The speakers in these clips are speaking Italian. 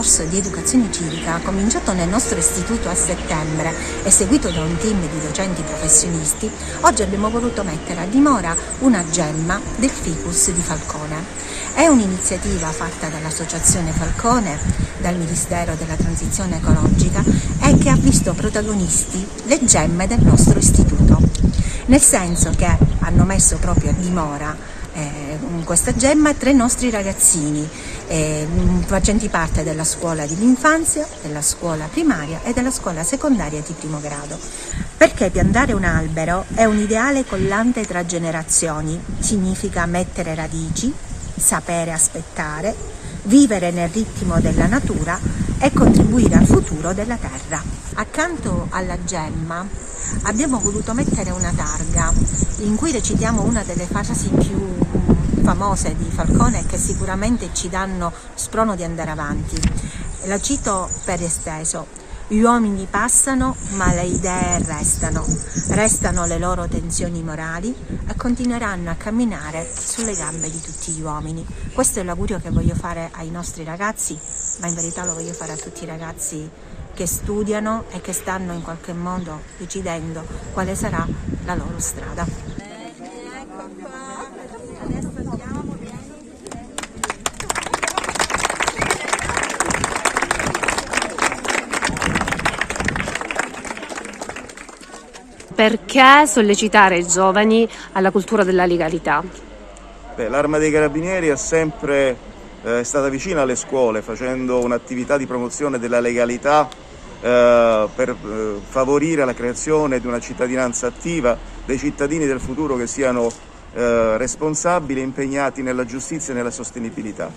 corso di educazione civica cominciato nel nostro istituto a settembre e seguito da un team di docenti professionisti, oggi abbiamo voluto mettere a dimora una gemma del ficus di Falcone. È un'iniziativa fatta dall'Associazione Falcone, dal Ministero della Transizione Ecologica e che ha visto protagonisti le gemme del nostro istituto, nel senso che hanno messo proprio a dimora questa gemma 3 nostri ragazzini facenti parte della scuola dell'infanzia, della scuola primaria e della scuola secondaria di primo grado. Perché piantare un albero è un ideale collante tra generazioni, significa mettere radici, sapere aspettare, vivere nel ritmo della natura e contribuire al futuro della terra. Accanto alla gemma abbiamo voluto mettere una targa in cui recitiamo una delle frasi più famose di Falcone che sicuramente ci danno sprono di andare avanti. La cito per esteso: gli uomini passano ma le idee restano le loro tensioni morali e continueranno a camminare sulle gambe di tutti gli uomini. Questo è l'augurio che voglio fare ai nostri ragazzi, ma in verità lo voglio fare a tutti i ragazzi che studiano e che stanno in qualche modo decidendo quale sarà la loro strada. Perché sollecitare i giovani alla cultura della legalità? L'Arma dei Carabinieri è sempre stata vicina alle scuole, facendo un'attività di promozione della legalità per favorire la creazione di una cittadinanza attiva, dei cittadini del futuro che siano responsabili e impegnati nella giustizia e nella sostenibilità.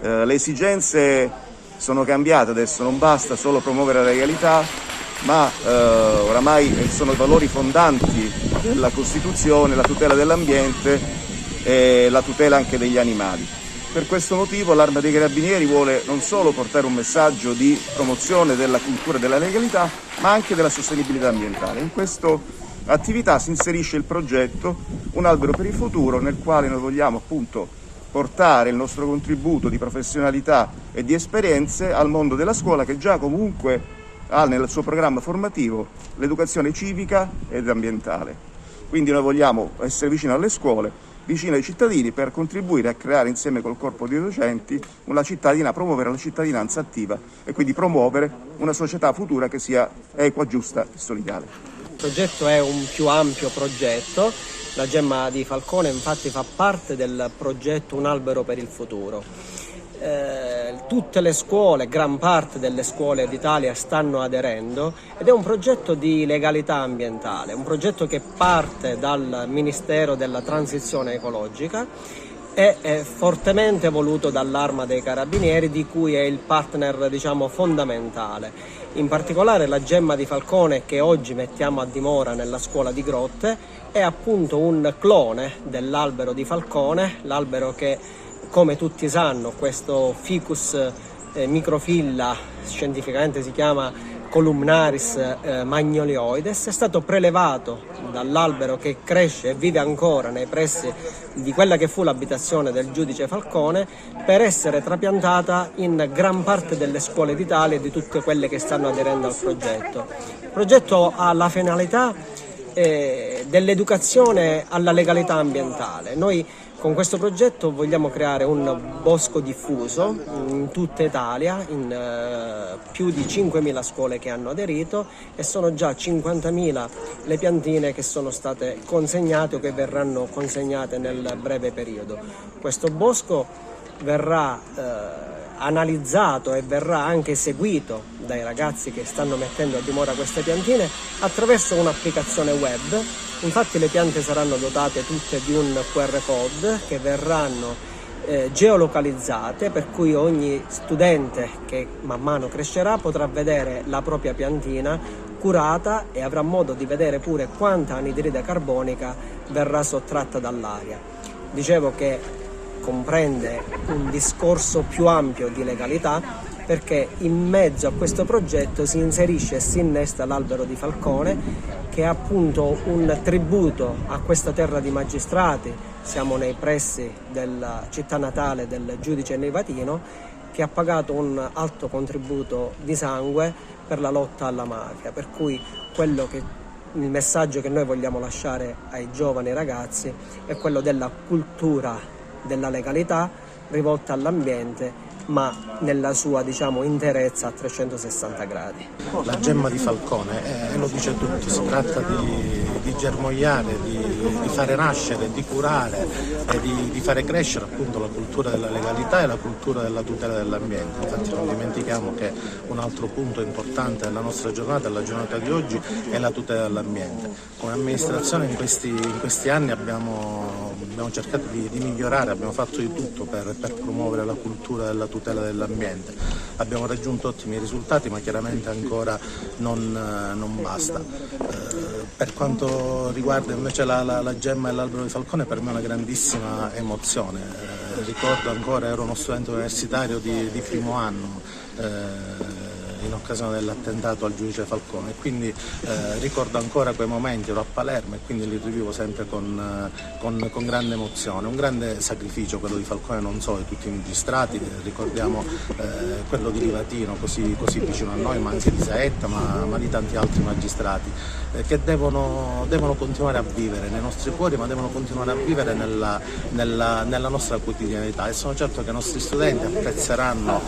Le esigenze sono cambiate adesso, non basta solo promuovere la legalità, ma oramai sono i valori fondanti della Costituzione, la tutela dell'ambiente e la tutela anche degli animali. Per questo motivo l'Arma dei Carabinieri vuole non solo portare un messaggio di promozione della cultura della legalità, ma anche della sostenibilità ambientale. In questa attività si inserisce il progetto Un albero per il futuro, nel quale noi vogliamo appunto portare il nostro contributo di professionalità e di esperienze al mondo della scuola, che già comunque ha nel suo programma formativo l'educazione civica ed ambientale. Quindi noi vogliamo essere vicino alle scuole, vicino ai cittadini, per contribuire a creare insieme col corpo di docenti promuovere la cittadinanza attiva e quindi promuovere una società futura che sia equa, giusta e solidale. Il progetto è un più ampio progetto. La gemma di Falcone infatti fa parte del progetto Un albero per il futuro. Tutte le scuole, gran parte delle scuole d'Italia stanno aderendo ed è un progetto di legalità ambientale, un progetto che parte dal Ministero della Transizione Ecologica e è fortemente voluto dall'Arma dei Carabinieri, di cui è il partner fondamentale. In particolare la gemma di Falcone, che oggi mettiamo a dimora nella scuola di Grotte, è appunto un clone dell'albero di Falcone, l'albero che, come tutti sanno, questo ficus microfilla, scientificamente si chiama Columnaris magnolioides, è stato prelevato dall'albero che cresce e vive ancora nei pressi di quella che fu l'abitazione del giudice Falcone, per essere trapiantata in gran parte delle scuole d'Italia e di tutte quelle che stanno aderendo al progetto. Il progetto ha la finalità dell'educazione alla legalità ambientale. Noi con questo progetto vogliamo creare un bosco diffuso in tutta Italia, in più di 5.000 scuole che hanno aderito, e sono già 50.000 le piantine che sono state consegnate o che verranno consegnate nel breve periodo. Questo bosco verrà analizzato e verrà anche seguito dai ragazzi che stanno mettendo a dimora queste piantine attraverso un'applicazione web. Infatti le piante saranno dotate tutte di un QR code che verranno geolocalizzate, per cui ogni studente che man mano crescerà potrà vedere la propria piantina curata e avrà modo di vedere pure quanta anidride carbonica verrà sottratta dall'aria. Dicevo che comprende un discorso più ampio di legalità, perché in mezzo a questo progetto si inserisce e si innesta l'albero di Falcone, che è appunto un tributo a questa terra di magistrati. Siamo nei pressi della città natale del giudice Nevatino, che ha pagato un alto contributo di sangue per la lotta alla mafia, per cui il messaggio che noi vogliamo lasciare ai giovani ragazzi è quello della cultura della legalità rivolta all'ambiente, ma nella sua, diciamo, interezza a 360 gradi. La gemma di Falcone, lo dice tutti, si tratta di germogliare, di fare nascere, di curare e di fare crescere appunto la cultura della legalità e la cultura della tutela dell'ambiente. Infatti non dimentichiamo che un altro punto importante della nostra giornata, la giornata di oggi, è la tutela dell'ambiente. Come amministrazione in questi anni abbiamo cercato di migliorare, abbiamo fatto di tutto per promuovere la cultura della tutela dell'ambiente. Abbiamo raggiunto ottimi risultati, ma chiaramente ancora non basta. Per quanto riguarda invece la gemma dell'albero di Falcone, per me è una grandissima emozione. Ricordo ancora, ero uno studente universitario di primo anno in occasione dell'attentato al giudice Falcone, quindi ricordo ancora quei momenti, ero a Palermo e quindi li rivivo sempre con grande emozione. Un grande sacrificio quello di Falcone, non solo di tutti i magistrati, ricordiamo quello di Livatino così vicino a noi, ma anche di Saetta, ma di tanti altri magistrati che devono continuare a vivere nei nostri cuori, ma devono continuare a vivere nella nostra quotidianità, e sono certo che i nostri studenti apprezzeranno,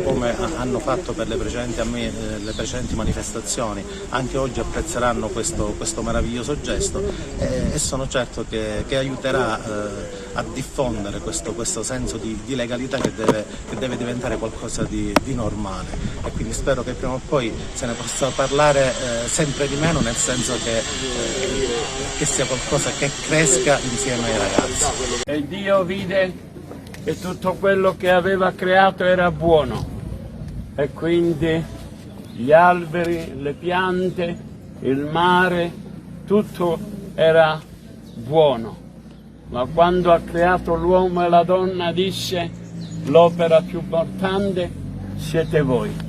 come hanno fatto per le precedenti manifestazioni, anche oggi apprezzeranno questo meraviglioso gesto, e sono certo che aiuterà a diffondere questo senso di legalità che deve diventare qualcosa di normale, e quindi spero che prima o poi se ne possa parlare sempre di meno, nel senso che sia qualcosa che cresca insieme ai ragazzi. E Dio vide che tutto quello che aveva creato era buono, e quindi gli alberi, le piante, il mare, tutto era buono. Ma quando ha creato l'uomo e la donna disse: l'opera più importante siete voi.